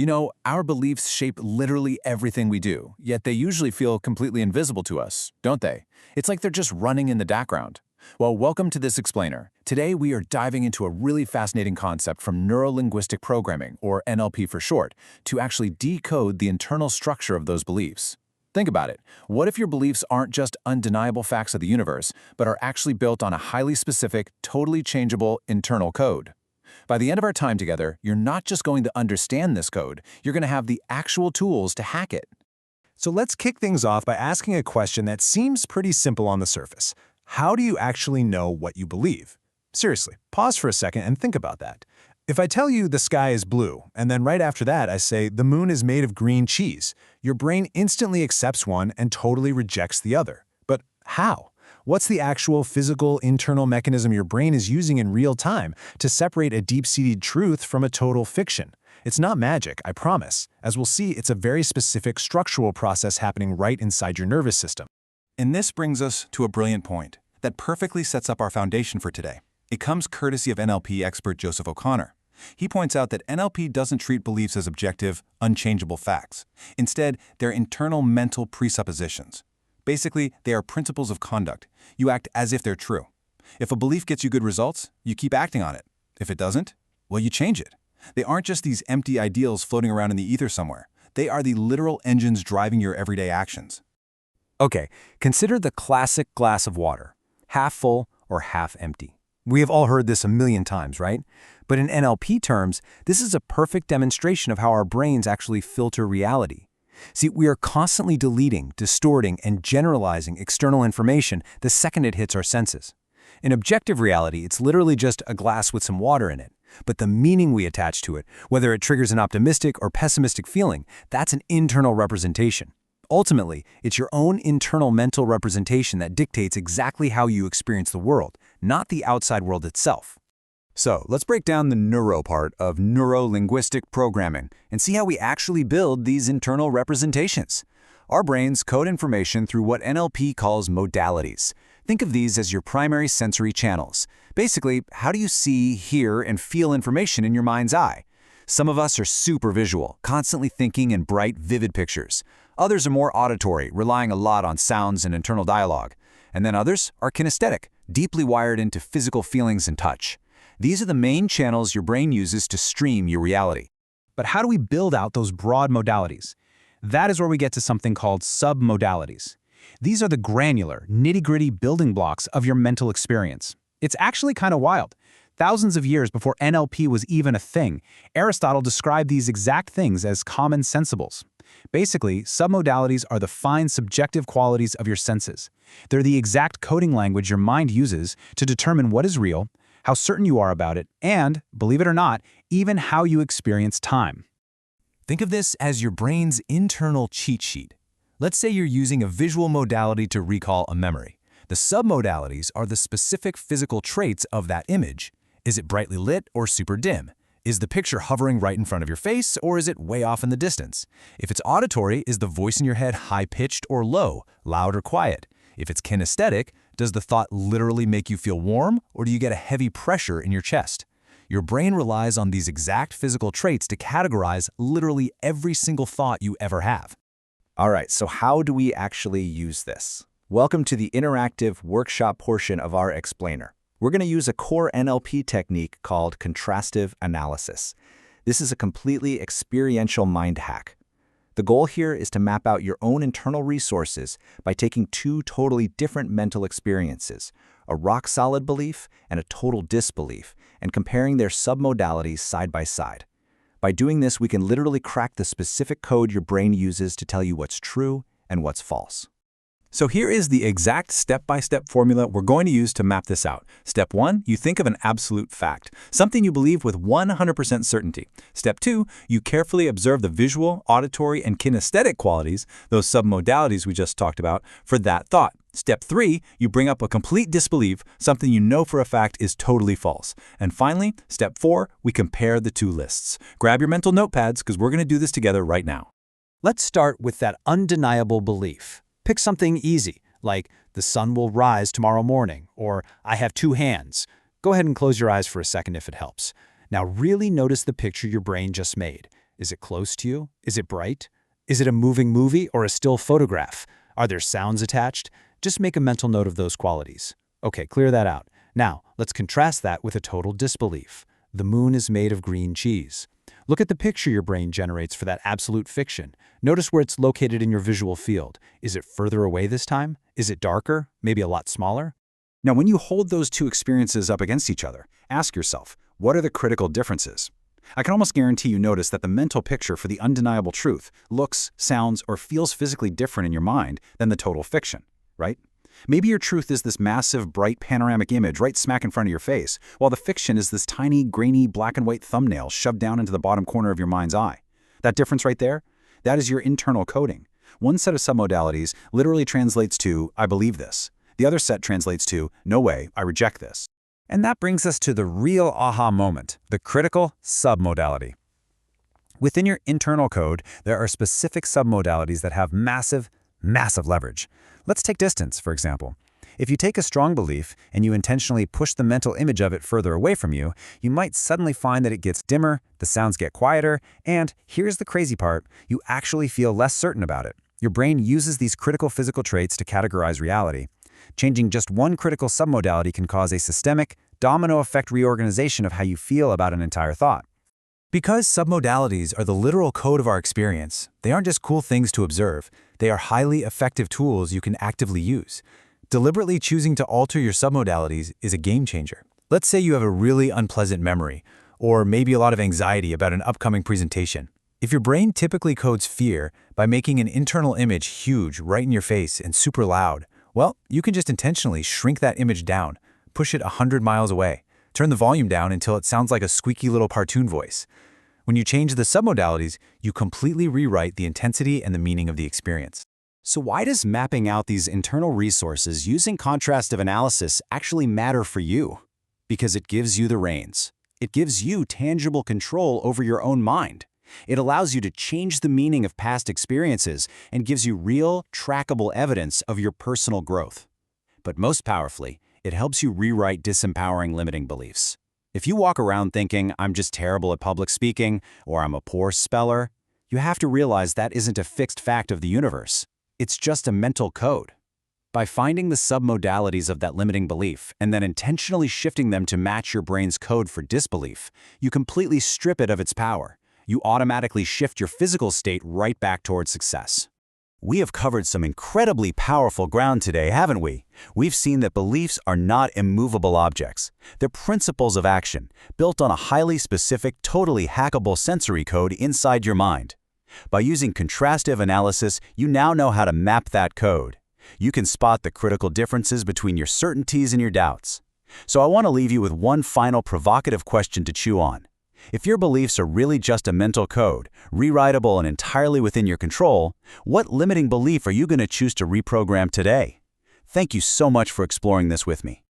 You know, our beliefs shape literally everything we do, yet they usually feel completely invisible to us, don't they? It's like they're just running in the background. Well, welcome to this explainer. Today we are diving into a really fascinating concept from Neuro-linguistic Programming, or NLP for short, to actually decode the internal structure of those beliefs. Think about it. What if your beliefs aren't just undeniable facts of the universe, but are actually built on a highly specific, totally changeable internal code? By the end of our time together, you're not just going to understand this code, you're going to have the actual tools to hack it. So let's kick things off by asking a question that seems pretty simple on the surface. How do you actually know what you believe? Seriously, pause for a second and think about that. If I tell you the sky is blue, and then right after that I say the moon is made of green cheese, your brain instantly accepts one and totally rejects the other. But how? What's the actual physical internal mechanism your brain is using in real time to separate a deep-seated truth from a total fiction? It's not magic, I promise. As we'll see, it's a very specific structural process happening right inside your nervous system. And this brings us to a brilliant point that perfectly sets up our foundation for today. It comes courtesy of NLP expert Joseph O'Connor. He points out that NLP doesn't treat beliefs as objective, unchangeable facts. Instead, they're internal mental presuppositions. Basically, they are principles of conduct. You act as if they're true. If a belief gets you good results, you keep acting on it. If it doesn't, well, you change it. They aren't just these empty ideals floating around in the ether somewhere. They are the literal engines driving your everyday actions. Okay, consider the classic glass of water, half full or half empty. We have all heard this a million times, right? But in NLP terms, this is a perfect demonstration of how our brains actually filter reality. See, we are constantly deleting, distorting, and generalizing external information the second it hits our senses. In objective reality, it's literally just a glass with some water in it. But the meaning we attach to it, whether it triggers an optimistic or pessimistic feeling, that's an internal representation. Ultimately, it's your own internal mental representation that dictates exactly how you experience the world, not the outside world itself. So let's break down the neuro part of neuro-linguistic programming and see how we actually build these internal representations. Our brains code information through what NLP calls modalities. Think of these as your primary sensory channels. Basically, how do you see, hear, and feel information in your mind's eye? Some of us are super visual, constantly thinking in bright, vivid pictures. Others are more auditory, relying a lot on sounds and internal dialogue. And then others are kinesthetic, deeply wired into physical feelings and touch. These are the main channels your brain uses to stream your reality. But how do we build out those broad modalities? That is where we get to something called submodalities. These are the granular, nitty-gritty building blocks of your mental experience. It's actually kind of wild. Thousands of years before NLP was even a thing, Aristotle described these exact things as common sensibles. Basically, submodalities are the fine subjective qualities of your senses. They're the exact coding language your mind uses to determine what is real, how certain you are about it, and, believe it or not, even how you experience time. Think of this as your brain's internal cheat sheet. Let's say you're using a visual modality to recall a memory. The submodalities are the specific physical traits of that image. Is it brightly lit or super dim? Is the picture hovering right in front of your face, or is it way off in the distance? If it's auditory, is the voice in your head high-pitched or low, loud or quiet? If it's kinesthetic, does the thought literally make you feel warm, or do you get a heavy pressure in your chest? Your brain relies on these exact physical traits to categorize literally every single thought you ever have. All right, so how do we actually use this? Welcome to the interactive workshop portion of our explainer. We're going to use a core NLP technique called Contrastive Analysis. This is a completely experiential mind hack. The goal here is to map out your own internal resources by taking two totally different mental experiences, a rock-solid belief and a total disbelief, and comparing their submodalities side by side. By doing this, we can literally crack the specific code your brain uses to tell you what's true and what's false. So here is the exact step-by-step formula we're going to use to map this out. Step 1, you think of an absolute fact, something you believe with 100% certainty. Step 2, you carefully observe the visual, auditory, and kinesthetic qualities, those submodalities we just talked about, for that thought. Step 3, you bring up a complete disbelief, something you know for a fact is totally false. And finally, step 4, we compare the two lists. Grab your mental notepads because we're going to do this together right now. Let's start with that undeniable belief. Pick something easy, like the sun will rise tomorrow morning, or I have two hands. Go ahead and close your eyes for a second if it helps. Now really notice the picture your brain just made. Is it close to you? Is it bright? Is it a moving movie or a still photograph? Are there sounds attached? Just make a mental note of those qualities. Okay, clear that out. Now, let's contrast that with a total disbelief. The moon is made of green cheese. Look at the picture your brain generates for that absolute fiction. Notice where it's located in your visual field. Is it further away this time? Is it darker? Maybe a lot smaller? Now, when you hold those two experiences up against each other, ask yourself, what are the critical differences? I can almost guarantee you notice that the mental picture for the undeniable truth looks, sounds, or feels physically different in your mind than the total fiction, right? Maybe your truth is this massive, bright panoramic image right smack in front of your face, while the fiction is this tiny, grainy, black and white thumbnail shoved down into the bottom corner of your mind's eye. That difference right there? That is your internal coding. One set of submodalities literally translates to, I believe this. The other set translates to, no way, I reject this. And that brings us to the real aha moment, the critical submodality. Within your internal code, there are specific submodalities that have massive leverage. Let's take distance, for example. If you take a strong belief and you intentionally push the mental image of it further away from you, you might suddenly find that it gets dimmer, the sounds get quieter, and here's the crazy part, you actually feel less certain about it. Your brain uses these critical physical traits to categorize reality. Changing just one critical submodality can cause a systemic, domino effect reorganization of how you feel about an entire thought. Because submodalities are the literal code of our experience, they aren't just cool things to observe, they are highly effective tools you can actively use. Deliberately choosing to alter your submodalities is a game changer. Let's say you have a really unpleasant memory, or maybe a lot of anxiety about an upcoming presentation. If your brain typically codes fear by making an internal image huge right in your face and super loud, well, you can just intentionally shrink that image down, push it 100 miles away, turn the volume down until it sounds like a squeaky little cartoon voice. When you change the submodalities, you completely rewrite the intensity and the meaning of the experience. So why does mapping out these internal resources using contrastive analysis actually matter for you? Because it gives you the reins. It gives you tangible control over your own mind. It allows you to change the meaning of past experiences and gives you real, trackable evidence of your personal growth. But most powerfully, it helps you rewrite disempowering limiting beliefs. If you walk around thinking, I'm just terrible at public speaking, or I'm a poor speller, you have to realize that isn't a fixed fact of the universe. It's just a mental code. By finding the submodalities of that limiting belief and then intentionally shifting them to match your brain's code for disbelief, you completely strip it of its power. You automatically shift your physical state right back towards success. We have covered some incredibly powerful ground today, haven't we? We've seen that beliefs are not immovable objects. They're principles of action, built on a highly specific, totally hackable sensory code inside your mind. By using contrastive analysis, you now know how to map that code. You can spot the critical differences between your certainties and your doubts. So I want to leave you with one final provocative question to chew on. If your beliefs are really just a mental code, rewritable and entirely within your control, what limiting belief are you going to choose to reprogram today? Thank you so much for exploring this with me.